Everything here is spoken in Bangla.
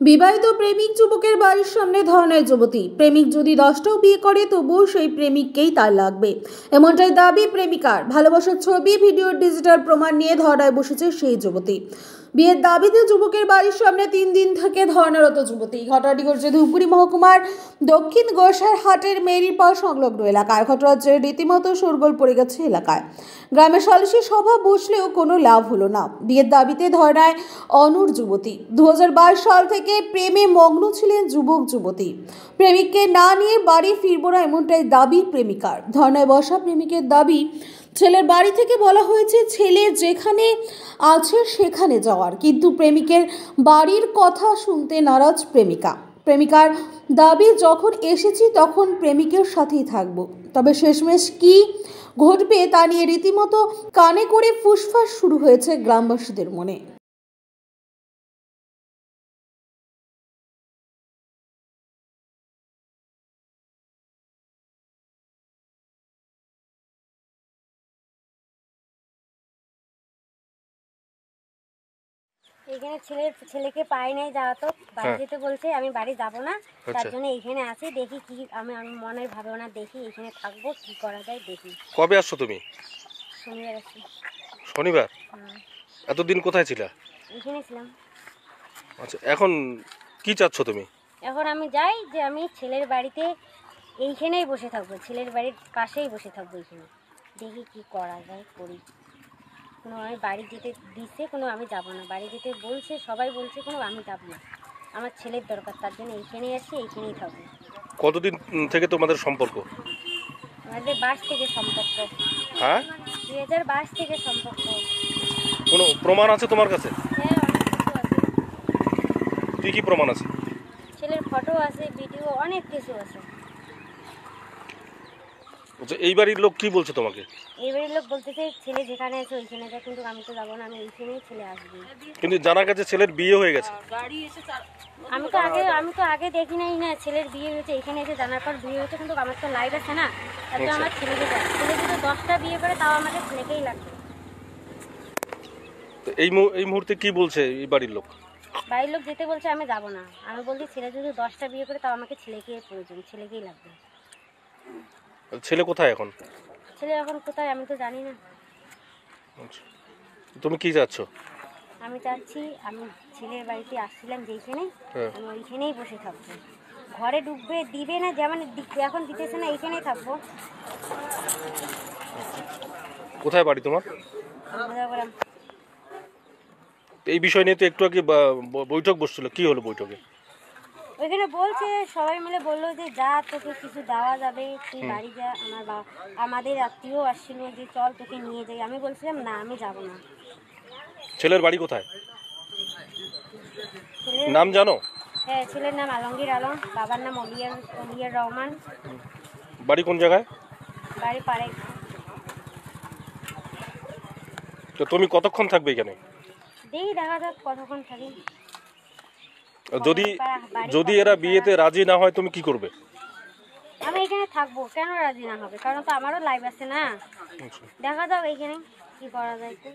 বিবাহিত প্রেমিক যুবকের বাড়ির সামনে ধর্নায় যুবতী। প্রেমিক যদি 10টাও বিয়ে করে তবুও সেই প্রেমিককেই তার লাগবে, এমনটাই দাবি প্রেমিকার। ভালোবাসার ছবি ভিডিওর ডিজিটাল প্রমাণ নিয়ে ধর্নায় বসেছে সেই যুবতী। বিয়ের দাবিতে যুবকের বাড়ির সামনে 3 দিন থেকে ধর্নারত যুবতী। ঘটনাটি ঘটেছে ধূপগুড়ি মহকুমার দক্ষিণ গোসাইরহাটের মেরিপাড় সংলগ্ন এলাকায়। ঘটনার জেরে রীতিমতো শোরগোল পড়ে গেছে এলাকায়। গ্রামে সালিশি সভা বসলেও কোনো লাভ হলো না। বিয়ের দাবিতে ধর্নায় অনুর যুবতী। 2022 সাল থেকে প্রেমে মগ্ন ছিলেন যুবক যুবতী। প্রেমিককে না নিয়ে বাড়ি ফিরবো না, এমনটাই দাবি প্রেমিকার। ধর্নায় বসা প্রেমিকের দাবি, ছেলের বাড়ি থেকে বলা হয়েছে ছেলে যেখানে আছে সেখানে যাওয়ার, কিন্তু প্রেমিকের বাড়ির কথা শুনতে নারাজ প্রেমিকা। প্রেমিকার দাবি, যখন এসেছি তখন প্রেমিকের সাথেই থাকবো, তবে শেষমেশ কি ঘটবে তা নিয়ে রীতিমতো কানে করে ফুসফাস শুরু হয়েছে গ্রামবাসীদের মনে। এখানে ছেলেকে পাই নাই, যাওয়া তো বাড়ি যেতে বলছে। আমি বাড়ি যাব না, তার জন্য এইখানে আছি। দেখি কি আমি মনের ভাবনা দেখি, এখানে থাকবো, কি করা যায় দেখি। কবে আসছো তুমি? শনিবার আসছি। শনিবার? এতদিন কোথায় ছিলা? এখানে ছিলাম। আচ্ছা, এখন কি চাচ্ছ তুমি? এখন আমি যাই যে আমি ছেলের বাড়িতে এইখানেই বসে থাকবো, ছেলের বাড়ির পাশেই বসে থাকবো। এখানে দেখি কি করা যায় করি। কোনো আমি বাড়ি যেতে দিচ্ছে, কোনো আমি যাব না। বাড়ি যেতে বলছে, সবাই বলছে, কোনো আমি যাব না। আমার ছেলের দরকার, তার জন্য এইখানেই আসি, এইখানেই থাকবো। কতদিন থেকে তোমাদের সম্পর্ক? আমাদের 22 থেকে সম্পর্ক। হ্যাঁ, 2022 থেকে সম্পর্ক। কোনো প্রমাণ আছে তোমার কাছে? হ্যাঁ, অনেক কিছু আছে। কি কি প্রমাণ আছে? ছেলের ফটো আছে, ভিডিও, অনেক কিছু আছে। আচ্ছা, এই বাড়ির লোক কি বলছে তোমাকে? এই বাড়ির লোক বলতেছে ছেলে যেখানে আছে ওইখানে যায়, কিন্তু আমি তো যাবো না, আমি এইখানেই ছেলে আসবে। কিন্তু জানা গেছে ছেলের বিয়ে হয়ে গেছে। আমি তো আগে দেখি নাই না ছেলের বিয়ে হয়েছে। এখানে এসে জানার পর বিয়ে হয়েছে, কিন্তু আমার তো লাইভ আছে না, তার জন্য আমার ছেলেকে যায়। ছেলে যদি 10টা বিয়ে করে তাও আমাদের ছেলেকেই লাগবে। তো এই মুহূর্তে কি বলছে এই বাড়ির লোক? বাড়ির লোক যেতে বলছে, আমি যাব না। আমি বলছি ছেলে যদি 10টা বিয়ে করে তাও আমাকে ছেলেকে প্রয়োজন, ছেলেকেই লাগবে। ছেলে কোথায় এখন? ছেলে এখন কোথায় আমি তো জানি না। আচ্ছা, তুমি কি চাচ্ছ? আমি চাচ্ছি, আমি ছেলের বাড়িতে আসছিলাম যেইখানে, আমি ওইখানেই বসে থাকবো। ঘরে ঢুকবে দিবে না, যেমন এখন দিতেছে না, এইখানেই থাকবো। কোথায় বাড়ি তোমার? এই বিষয় নিয়ে তো একটু আগে বৈঠক বসছিল, কি হলো বৈঠকে? ওইখানে বলছে, সবাই মিলে বললো যে যা, তোকে কিছু দেওয়া যাবে, তুই বাড়ি যা। আমাদের আত্মীয় আসছিল যে চল তোকে নিয়ে যাই। আমি বলছিলাম না, আমি যাব না। ছেলের বাড়ি কোথায়, নাম জানো? হ্যাঁ, ছেলের নাম আলমগীর আলম, বাবার নাম অলিয়ার রহমান। বাড়ি কোন জায়গায়? বাড়ি পাড়ে। তো তুমি কতক্ষণ থাকবে এখানে? দেখি, দেখা যাক কতক্ষণ থাকি। যদি এরা বিয়েতে রাজি না হয় তুমি কি করবে? আমি এখানে থাকবো, কেন রাজি না হবে? কারণ তো আমারও লাইভ আছে না। দেখা যাক এখানে কি করা যায়।